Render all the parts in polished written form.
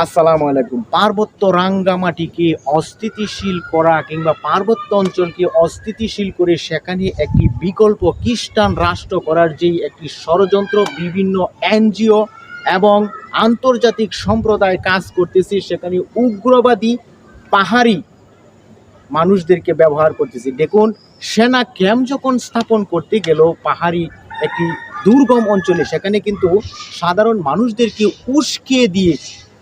আসসালামু আলাইকুম। পার্বত্য রাঙ্গামাটিকে অস্থিতিশীল করা কিংবা পার্বত্য অঞ্চলকে অস্থিতিশীল করে সেখানে একটি বিকল্প খ্রিস্টান রাষ্ট্র করার যেই একটি ষড়যন্ত্র বিভিন্ন এনজিও এবং আন্তর্জাতিক সম্প্রদায় কাজ করতেছে, সেখানে উগ্রবাদী পাহাড়ি মানুষদেরকে ব্যবহার করতেছে। দেখুন, সেনা ক্যাম্প যখন স্থাপন করতে গেল পাহাড়ি একটি দুর্গম অঞ্চলে, সেখানে কিন্তু সাধারণ মানুষদেরকে উস্কিয়ে দিয়ে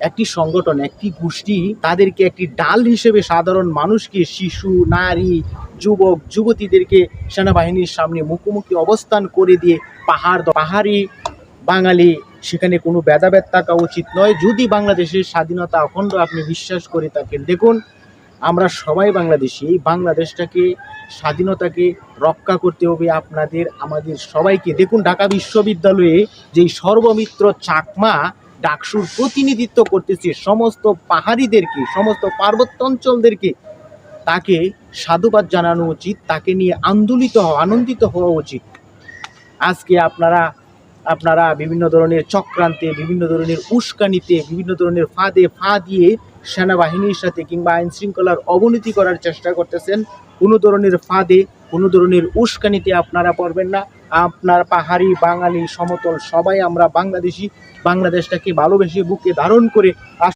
একটি সংগঠন, একটি গোষ্ঠী তাদেরকে একটি ডাল হিসেবে সাধারণ মানুষকে, শিশু, নারী, যুবক যুবতীদেরকে সেনাবাহিনীর সামনে মুখোমুখি অবস্থান করে দিয়ে পাহাড়ি বাঙালি সেখানে কোনো ভেদাভেদ থাকা উচিত নয়। যদি বাংলাদেশের স্বাধীনতা অখণ্ড আপনি বিশ্বাস করে থাকেন, দেখুন আমরা সবাই বাংলাদেশি। এই বাংলাদেশটাকে, স্বাধীনতাকে রক্ষা করতে হবে আপনাদের আমাদের সবাইকে। দেখুন, ঢাকা বিশ্ববিদ্যালয়ে যেই সর্বমিত্র চাকমা ডাকসুর প্রতিনিধিত্ব করতেছে সমস্ত পাহাড়িদেরকে, সমস্ত পার্বত্য অঞ্চলদেরকে, তাকে সাধুবাদ জানানো উচিত, তাকে নিয়ে আনন্দিত হওয়া উচিত। আজকে আপনারা বিভিন্ন ধরনের চক্রান্তে, বিভিন্ন ধরনের উস্কানিতে, বিভিন্ন ধরনের ফাঁদে পা দিয়ে সেনাবাহিনীর সাথে কিংবা আইন শৃঙ্খলার অবনতি করার চেষ্টা করতেছেন। কোনো ধরনের ফাঁদে, কোনো ধরনের উস্কানিতে আপনারা পড়বেন না। আপনার পাহাড়ি, বাঙালি, সমতল সবাই আমরা বাংলাদেশি। বাংলাদেশটাকে ভালোবেসে বুকে ধারণ করে